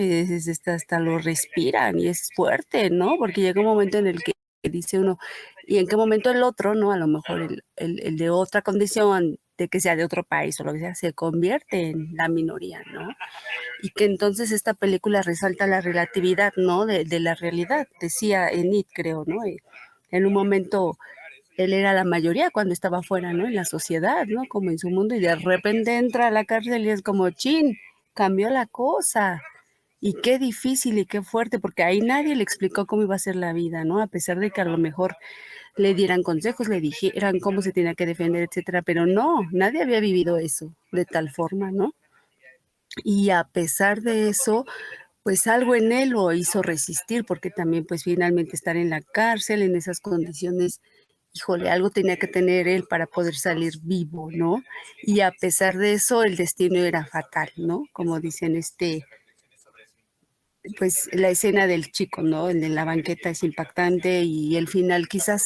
Hasta lo respiran y es fuerte, ¿no? Porque llega un momento en el que dice uno, ¿y en qué momento el otro, no? A lo mejor el de otra condición, de que sea de otro país o lo que sea, se convierte en la minoría, ¿no? Y que entonces esta película resalta la relatividad, ¿no? De la realidad, decía Enid, creo, ¿no? En un momento él era la mayoría cuando estaba afuera, ¿no? En la sociedad, ¿no? Como en su mundo, y de repente entra a la cárcel y es como, chin, cambió la cosa. Y qué difícil y qué fuerte, porque ahí nadie le explicó cómo iba a ser la vida, ¿no? A pesar de que a lo mejor le dieran consejos, le dijeran cómo se tenía que defender, etcétera, pero no, nadie había vivido eso de tal forma, ¿no? Y a pesar de eso, pues algo en él lo hizo resistir, porque también pues finalmente estar en la cárcel en esas condiciones, híjole, algo tenía que tener él para poder salir vivo, ¿no? Y a pesar de eso, el destino era fatal, ¿no? Como dicen, pues la escena del chico, ¿no? El de la banqueta es impactante y el final quizás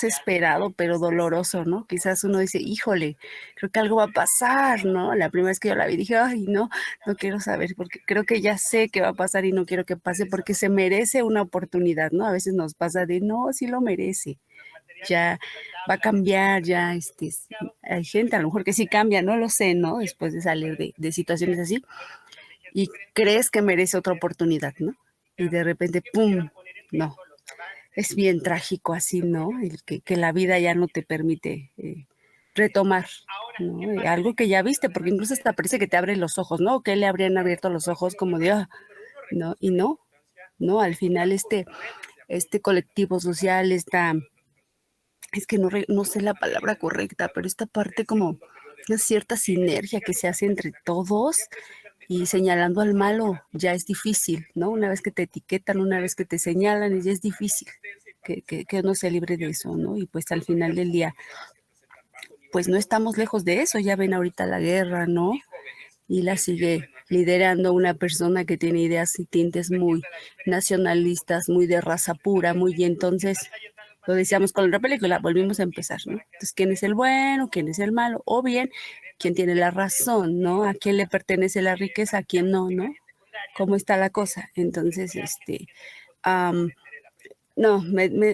esperado, pero doloroso, ¿no? Quizás uno dice, híjole, creo que algo va a pasar, ¿no? La primera vez que yo la vi dije, ay, no, no quiero saber, porque creo que ya sé qué va a pasar y no quiero que pase porque se merece una oportunidad, ¿no? A veces nos pasa de, no, sí lo merece, ya va a cambiar, ya, hay gente a lo mejor que sí cambia, no lo sé, ¿no? Después de salir de situaciones así y crees que merece otra oportunidad, ¿no? Y de repente, ¡pum! No. Es bien trágico así, ¿no? El que la vida ya no te permite retomar, ¿no? Algo que ya viste, porque incluso hasta parece que te abre los ojos, ¿no? Que le habrían abierto los ojos como de, ¿no? Y no, ¿no? Al final este colectivo social, es que no sé la palabra correcta, pero esta parte como una cierta sinergia que se hace entre todos y señalando al malo ya es difícil, ¿no? Una vez que te etiquetan, una vez que te señalan, ya es difícil que uno se libre de eso, ¿no? Y pues al final del día, pues no estamos lejos de eso, ya ven ahorita la guerra, ¿no? Y la sigue liderando una persona que tiene ideas y tintes muy nacionalistas, muy de raza pura, muy, y entonces lo decíamos con la película, volvimos a empezar, ¿no? Entonces, ¿quién es el bueno? ¿Quién es el malo? O bien, ¿quién tiene la razón? ¿No? ¿A quién le pertenece la riqueza? ¿A quién no? ¿No? ¿Cómo está la cosa? Entonces, am, no,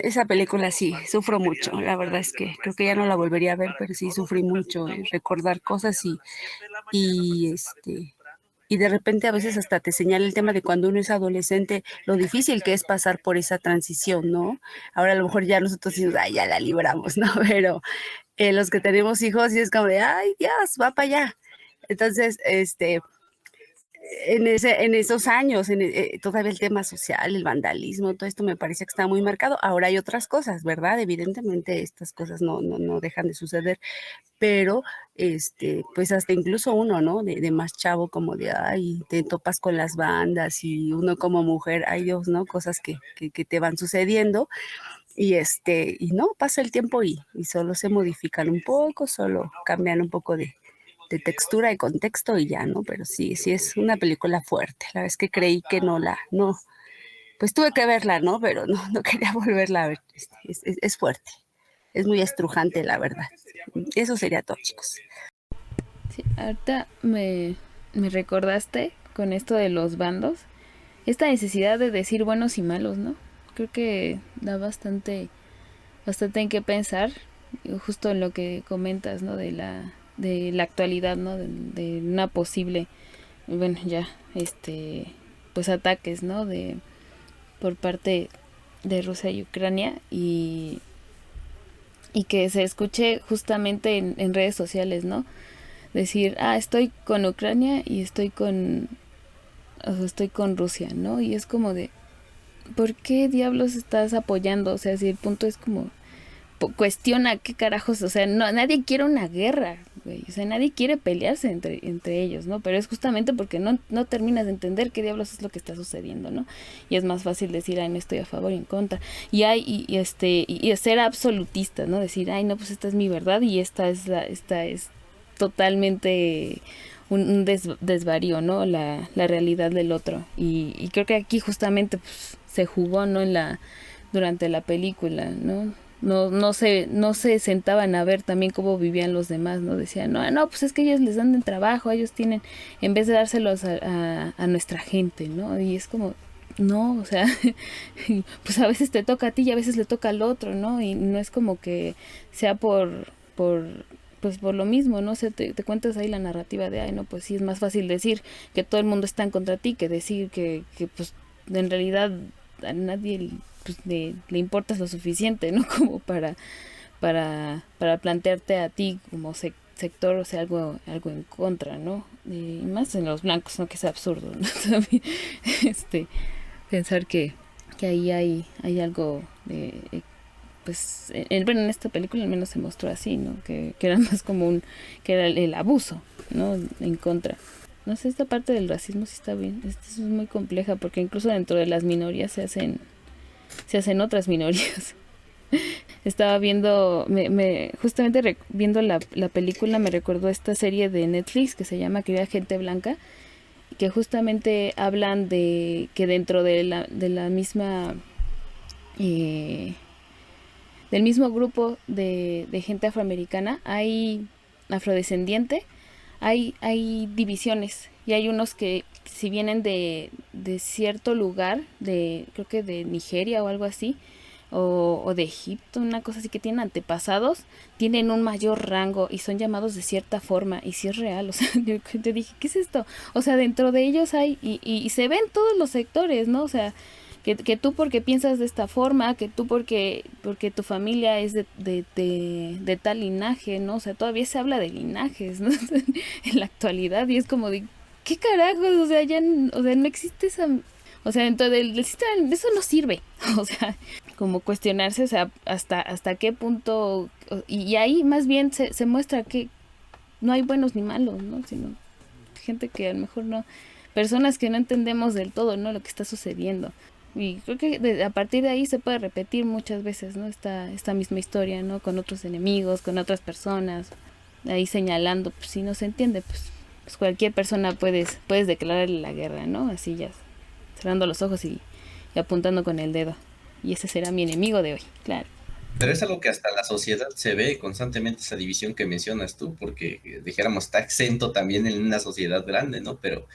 esa película sí, sufro mucho. La verdad es que creo que ya no la volvería a ver, pero sí sufrí mucho recordar cosas y y de repente a veces hasta te señala el tema de cuando uno es adolescente, lo difícil que es pasar por esa transición, ¿no? Ahora a lo mejor ya nosotros decimos, ay, ya la libramos, ¿no? Pero los que tenemos hijos sí es como de, ay, Dios, va para allá. Entonces, en esos años, todavía el tema social, el vandalismo, todo esto me parece que está muy marcado. Ahora hay otras cosas, ¿verdad? Evidentemente estas cosas no dejan de suceder, pero pues hasta incluso uno, ¿no? De más chavo, como de, ay, te topas con las bandas y uno como mujer, ay Dios, ¿no? Cosas que te van sucediendo y no, pasa el tiempo y solo se modifican un poco, solo cambian un poco de textura y contexto y ya, ¿no? Pero sí es una película fuerte. La verdad es que creí que no, pues tuve que verla, ¿no? Pero no quería volverla a ver. Es fuerte, es muy estrujante, la verdad. Eso sería todo, chicos. Sí, ahorita me recordaste con esto de los bandos, esta necesidad de decir buenos y malos, ¿no? Creo que da bastante en qué pensar, justo en lo que comentas, ¿no? De la actualidad, ¿no? De una posible, bueno, ya, pues ataques, ¿no? Por parte de Rusia y Ucrania y que se escuche justamente en redes sociales, ¿no? Decir, estoy con Ucrania y estoy con Rusia, ¿no? Y es como de, ¿por qué diablos estás apoyando? O sea, si el punto es como, cuestiona qué carajos, o sea, no, nadie quiere una guerra, güey, o sea, nadie quiere pelearse entre ellos, ¿no? Pero es justamente porque no terminas de entender qué diablos es lo que está sucediendo, ¿no? Y es más fácil decir, no estoy a favor y en contra, y ser absolutista, ¿no? Decir, no, pues esta es mi verdad y esta es totalmente un desvarío, ¿no? La realidad del otro, y creo que aquí justamente pues, se jugó, ¿no? Durante la película, ¿no? No se sentaban a ver también cómo vivían los demás, ¿no? Decían, no, pues es que ellos les dan el trabajo, ellos tienen, en vez de dárselos a nuestra gente, ¿no? Y es como, no, o sea, pues a veces te toca a ti y a veces le toca al otro, ¿no? Y no es como que sea pues por lo mismo, ¿no? O sea, te cuentas ahí la narrativa de, no, pues sí, es más fácil decir que todo el mundo está en contra de ti que decir que pues en realidad a nadie pues, le importas lo suficiente, ¿no? Como para plantearte a ti como sector, o sea, algo en contra, ¿no? Y más en los blancos, ¿no? Que es absurdo, ¿no? También, pensar que ahí hay algo pues bueno, en esta película al menos se mostró así, ¿no? Que era más común, que era el abuso, ¿no? En contra. No sé, esta parte del racismo sí está bien. Es muy compleja porque incluso dentro de las minorías se hacen otras minorías. Estaba viendo, justamente viendo la película me recordó esta serie de Netflix que se llama Querida Gente Blanca, que justamente hablan de que dentro de la misma del mismo grupo de gente afroamericana hay afrodescendiente, hay divisiones, y hay unos que si vienen de cierto lugar, creo que de Nigeria o algo así, o de Egipto, una cosa así, que tienen antepasados, tienen un mayor rango y son llamados de cierta forma, y si es real, o sea, yo dije, ¿qué es esto? O sea, dentro de ellos hay, y se ven todos los sectores, ¿no? O sea, que tú porque piensas de esta forma, que tú porque tu familia es de tal linaje, ¿no? O sea, todavía se habla de linajes, ¿no? En la actualidad, y es como de, ¿qué carajos? O sea, o sea, no existe esa, o sea, dentro del sistema, eso no sirve, o sea, como cuestionarse, o sea, hasta qué punto, y ahí más bien se muestra que no hay buenos ni malos, ¿no? Sino gente que a lo mejor no, personas que no entendemos del todo, ¿no? Lo que está sucediendo. Y creo que a partir de ahí se puede repetir muchas veces, ¿no? Esta misma historia, ¿no? Con otros enemigos, con otras personas, ahí señalando, pues si no se entiende, pues cualquier persona puedes declararle la guerra, ¿no? Así ya, cerrando los ojos y apuntando con el dedo. Y ese será mi enemigo de hoy, claro. Pero es algo que hasta la sociedad se ve constantemente, esa división que mencionas tú, porque dijéramos, está exento también en una sociedad grande, ¿no? Pero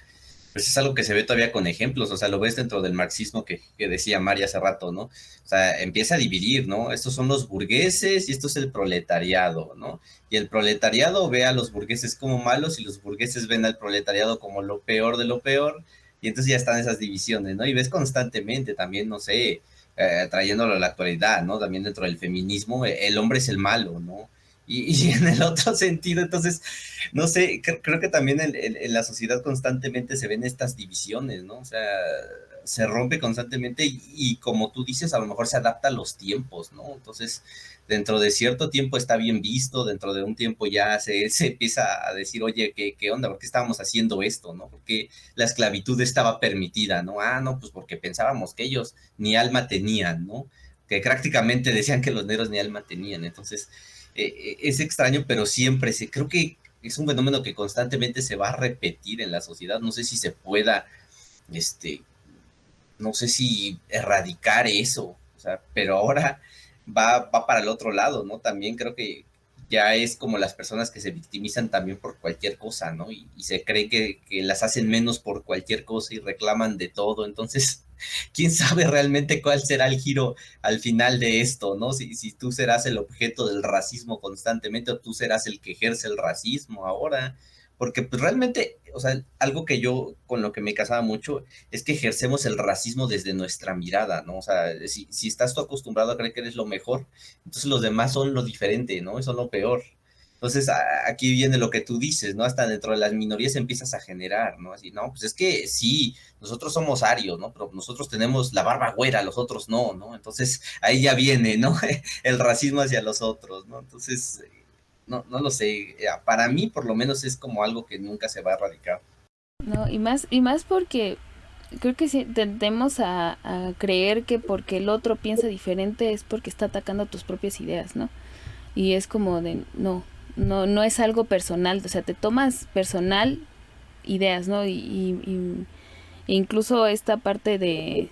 pues es algo que se ve todavía con ejemplos, o sea, lo ves dentro del marxismo que decía Mari hace rato, ¿no? O sea, empieza a dividir, ¿no? Estos son los burgueses y esto es el proletariado, ¿no? Y el proletariado ve a los burgueses como malos y los burgueses ven al proletariado como lo peor de lo peor, y entonces ya están esas divisiones, ¿no? Y ves constantemente también, no sé, trayéndolo a la actualidad, ¿no? También dentro del feminismo, el hombre es el malo, ¿no? Y en el otro sentido, entonces, no sé, creo que también en la sociedad constantemente se ven estas divisiones, ¿no? O sea, se rompe constantemente y como tú dices, a lo mejor se adapta a los tiempos, ¿no? Entonces, dentro de cierto tiempo está bien visto, dentro de un tiempo ya se empieza a decir, oye, ¿qué onda? ¿Por qué estábamos haciendo esto, no? ¿Por qué la esclavitud estaba permitida, no? Ah, no, pues porque pensábamos que ellos ni alma tenían, ¿no? Que prácticamente decían que los negros ni alma tenían. Entonces, es extraño, pero siempre creo que es un fenómeno que constantemente se va a repetir en la sociedad. No sé si se pueda, este, no sé si erradicar eso, o sea, pero ahora va para el otro lado, ¿no? También creo que ya es como las personas que se victimizan también por cualquier cosa, ¿no? Y se cree que las hacen menos por cualquier cosa y reclaman de todo. Entonces, quién sabe realmente cuál será el giro al final de esto, ¿no? Si tú serás el objeto del racismo constantemente o tú serás el que ejerce el racismo ahora. Porque pues realmente, o sea, algo que yo con lo que me casaba mucho es que ejercemos el racismo desde nuestra mirada, ¿no? O sea, si estás tú acostumbrado a creer que eres lo mejor, entonces los demás son lo diferente, ¿no? Son lo peor. Entonces, aquí viene lo que tú dices, ¿no? Hasta dentro de las minorías empiezas a generar, ¿no? Así, no, pues es que sí, nosotros somos arios, ¿no? Pero nosotros tenemos la barba güera, los otros no, ¿no? Entonces, ahí ya viene, ¿no? El racismo hacia los otros, ¿no? Entonces, no lo sé. Para mí, por lo menos, es como algo que nunca se va a erradicar. No, y más porque creo que si tendemos a creer que porque el otro piensa diferente es porque está atacando tus propias ideas, ¿no? Y es como de, no es algo personal, o sea, te tomas personal ideas, ¿no? Incluso esta parte de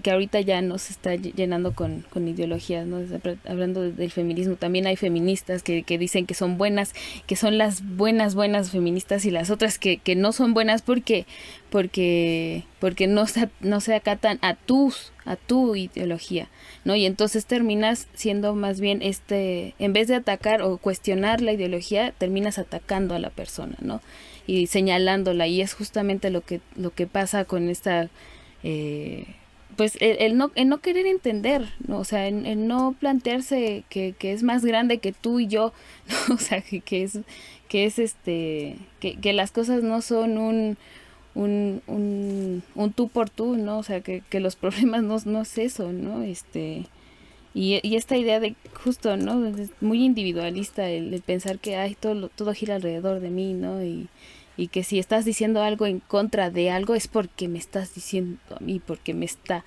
que ahorita ya nos está llenando con ideologías, ¿no? Hablando del feminismo, también hay feministas que dicen que son buenas, que son las buenas feministas, y las otras que no son buenas porque no se acatan a tu ideología, ¿no? Y entonces terminas siendo más bien en vez de atacar o cuestionar la ideología, terminas atacando a la persona, ¿no? Y señalándola, y es justamente lo que pasa con esta pues el no querer entender, ¿no? O sea, el no plantearse que es más grande que tú y yo, ¿no? O sea, que las cosas no son un tú por tú, ¿no? O sea, que los problemas no es eso, ¿no? Y esta idea de justo, ¿no? Es muy individualista el pensar que ay, todo gira alrededor de mí, ¿no? Y que si estás diciendo algo en contra de algo es porque me estás diciendo a mí, porque me estás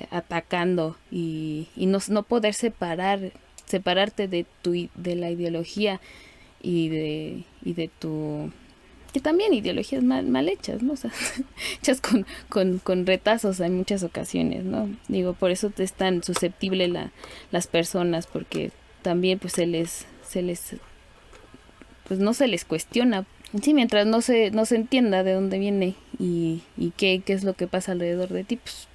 atacando, y no poder separarte de la ideología y de tu que también ideologías mal hechas, ¿no? O sea, hechas con retazos en muchas ocasiones, ¿no? Digo, por eso es tan susceptible las personas, porque también pues pues no se les cuestiona. Sí, mientras no se entienda de dónde viene y qué es lo que pasa alrededor de ti, pues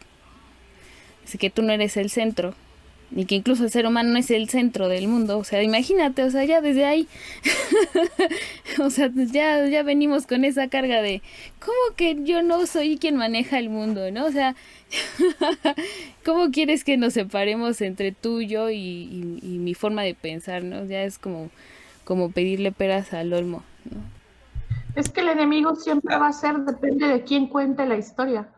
es que tú no eres el centro, y que incluso el ser humano no es el centro del mundo. O sea, imagínate, o sea, ya desde ahí, o sea, ya venimos con esa carga de, ¿cómo que yo no soy quien maneja el mundo, no? O sea, ¿cómo quieres que nos separemos entre tú, yo y mi forma de pensar, no? Ya es como pedirle peras al olmo, ¿no? Es que el enemigo siempre va a ser, depende de quién cuente la historia.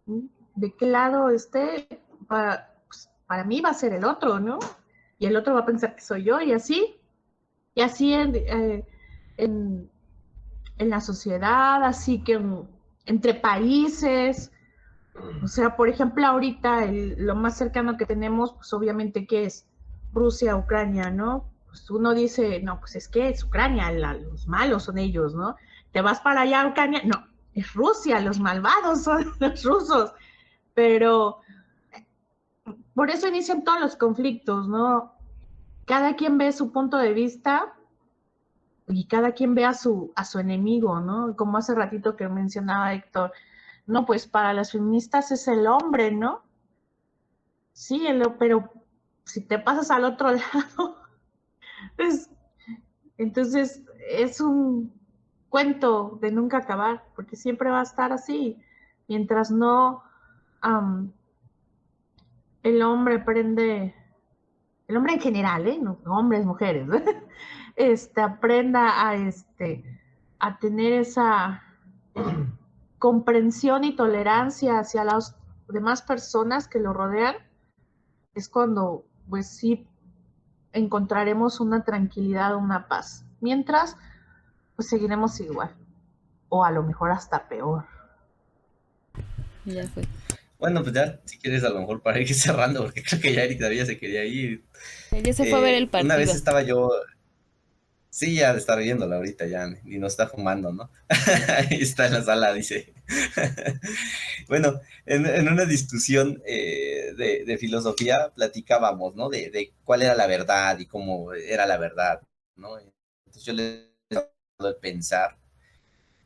De qué lado esté, pues, para mí va a ser el otro, ¿no? Y el otro va a pensar que soy yo, y así en la sociedad, así que entre países. O sea, por ejemplo, ahorita lo más cercano que tenemos, pues obviamente que es Rusia, Ucrania, ¿no? Pues uno dice, no, pues es que es Ucrania, los malos son ellos, ¿no? Te vas para allá, Ucrania, no, es Rusia, los malvados son los rusos. Pero por eso inician todos los conflictos, ¿no? Cada quien ve su punto de vista y cada quien ve a su enemigo, ¿no? Como hace ratito que mencionaba Héctor, no, pues para las feministas es el hombre, ¿no? Sí, pero si te pasas al otro lado, pues, entonces es un cuento de nunca acabar, porque siempre va a estar así, mientras no um, el hombre aprende, el hombre en general, no, hombres, mujeres, aprenda a tener esa comprensión y tolerancia hacia las demás personas que lo rodean, es cuando, pues sí, encontraremos una tranquilidad, una paz. Mientras, pues seguiremos igual, o a lo mejor hasta peor. Ya fue. Bueno, pues ya, si quieres, a lo mejor para ir cerrando, porque creo que ya Eric todavía se quería ir. Ya se fue a ver el Una vez partido. estaba yo, sí, ya de estar viéndola ahorita ya, y no está fumando, ¿no? Ahí está en la sala, dice. Bueno, en una discusión de filosofía platicábamos, ¿no? De cuál era la verdad y cómo era la verdad, ¿no? Entonces yo le de pensar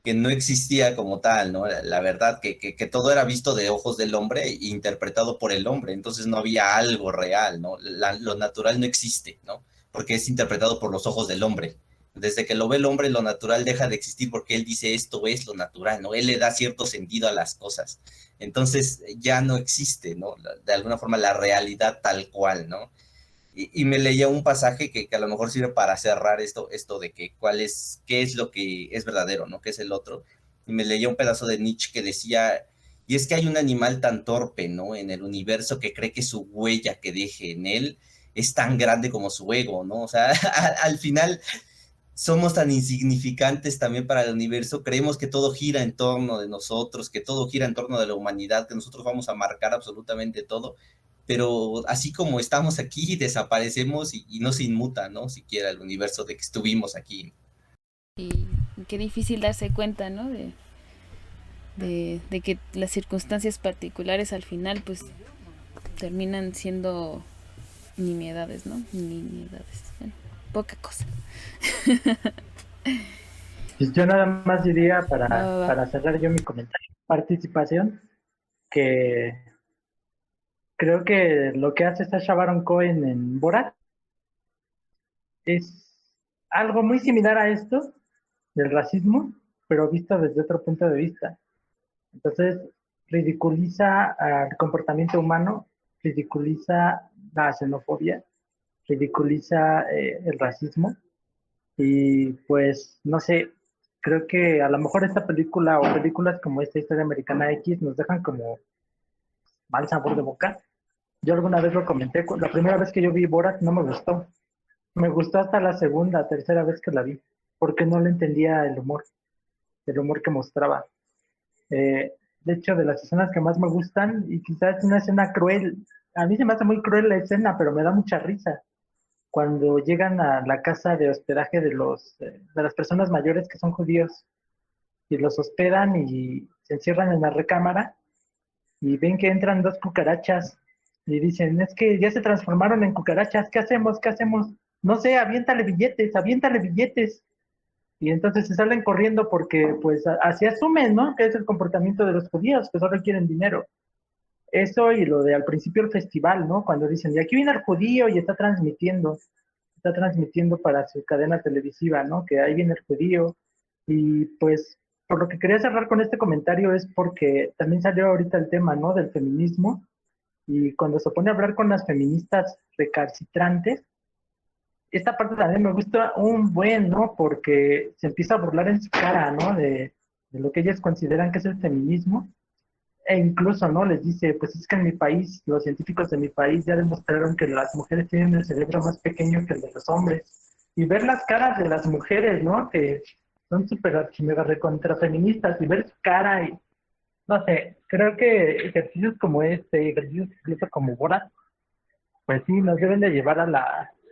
que no existía como tal, ¿no? La verdad, que todo era visto de ojos del hombre e interpretado por el hombre, entonces no había algo real, ¿no? Lo natural no existe, ¿no? Porque es interpretado por los ojos del hombre. Desde que lo ve el hombre, lo natural deja de existir porque él dice esto es lo natural, ¿no? Él le da cierto sentido a las cosas. Entonces ya no existe, ¿no? De alguna forma la realidad tal cual, ¿no? Y me leía un pasaje que a lo mejor sirve para cerrar esto de que qué es lo que es verdadero, ¿no? ¿Qué es el otro? Y me leía un pedazo de Nietzsche que decía, y es que hay un animal tan torpe, ¿no? En el universo que cree que su huella que deje en él es tan grande como su ego, ¿no? O sea, al final somos tan insignificantes también para el universo, creemos que todo gira en torno de nosotros, que todo gira en torno de la humanidad, que nosotros vamos a marcar absolutamente todo, pero así como estamos aquí, desaparecemos y no se inmuta, ¿no? Siquiera el universo de que estuvimos aquí. Y qué difícil darse cuenta, ¿no? De que las circunstancias particulares al final, pues, terminan siendo nimiedades, ¿no? Nimiedades. Bueno, poca cosa. Pues yo nada más diría Va. para cerrar yo mi comentario, participación, que creo que lo que hace Sacha Baron Cohen en Borat es algo muy similar a esto del racismo, pero visto desde otro punto de vista. Entonces, ridiculiza al comportamiento humano, ridiculiza la xenofobia, ridiculiza el racismo y pues, no sé, creo que a lo mejor esta película o películas como esta Historia Americana X nos dejan como mal sabor de boca. Yo alguna vez lo comenté, la primera vez que yo vi Borat no me gustó. Me gustó hasta la segunda, tercera vez que la vi, porque no le entendía el humor que mostraba. De hecho, de las escenas que más me gustan, y quizás es una escena cruel, a mí se me hace muy cruel la escena, pero me da mucha risa. cuando llegan a la casa de hospedaje de las personas mayores que son judíos y los hospedan y se encierran en la recámara y ven que entran 2 cucarachas y dicen, es que ya se transformaron en cucarachas, ¿qué hacemos? ¿Qué hacemos? No sé, aviéntale billetes, aviéntale billetes. Y entonces se salen corriendo porque pues así asumen, ¿no? Que es el comportamiento de los judíos, que solo quieren dinero. Eso y lo de al principio el festival, ¿no? Cuando dicen, y aquí viene el judío y está transmitiendo para su cadena televisiva, ¿no? Que ahí viene el judío. Y pues, por lo que quería cerrar con este comentario es porque también salió ahorita el tema, ¿no? Del feminismo. Y cuando se pone a hablar con las feministas recalcitrantes, esta parte también me gusta un buen, ¿no? Porque se empieza a burlar en su cara, ¿no? De lo que ellas consideran que es el feminismo. E incluso, ¿no? Les dice, pues es que en mi país, los científicos de mi país ya demostraron que las mujeres tienen el cerebro más pequeño que el de los hombres. Y ver las caras de las mujeres, ¿no? Que son súper archimega recontra feministas, y ver su cara y, no sé, creo que ejercicios como este, ejercicios incluso como Borat, pues sí, nos deben de llevar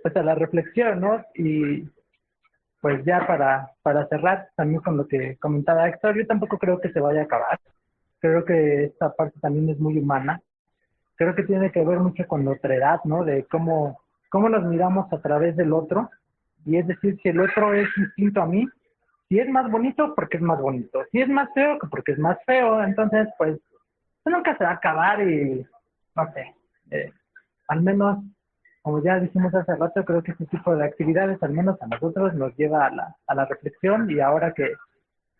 pues a la reflexión, ¿no? Y pues ya para cerrar también con lo que comentaba Héctor, yo tampoco creo que se vaya a acabar. Creo que esta parte también es muy humana. Creo que tiene que ver mucho con la otredad, ¿no? De cómo nos miramos a través del otro. Y es decir, si el otro es distinto a mí, si es más bonito, porque es más bonito. Si es más feo, porque es más feo. Entonces, pues, nunca se va a acabar y, no sé, al menos, como ya dijimos hace rato, creo que este tipo de actividades, al menos a nosotros, nos lleva a la reflexión y ahora que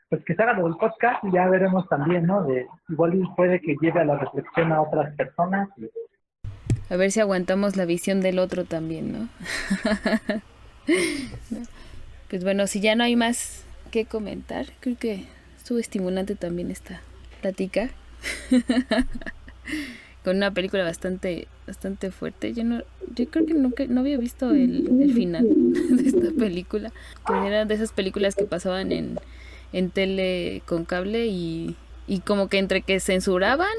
pues que se haga lo del podcast, ya veremos también, ¿no? Igual puede que lleve a la reflexión a otras personas. A ver si aguantamos la visión del otro también, ¿no? Pues bueno, si ya no hay más que comentar, creo que estuvo estimulante también esta plática. Con una película bastante fuerte. Yo creo que nunca no había visto el final de esta película, que era de esas películas que pasaban en tele con cable y como que entre que censuraban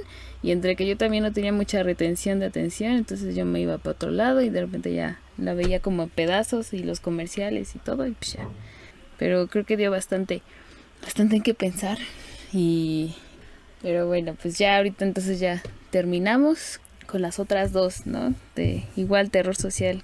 y entre que yo también no tenía mucha retención de atención, entonces yo me iba para otro lado y de repente ya la veía como pedazos y los comerciales y todo y pues ya. Pero creo que dio bastante en qué pensar pero bueno, pues ya ahorita entonces ya terminamos con las otras dos, ¿no? De igual terror social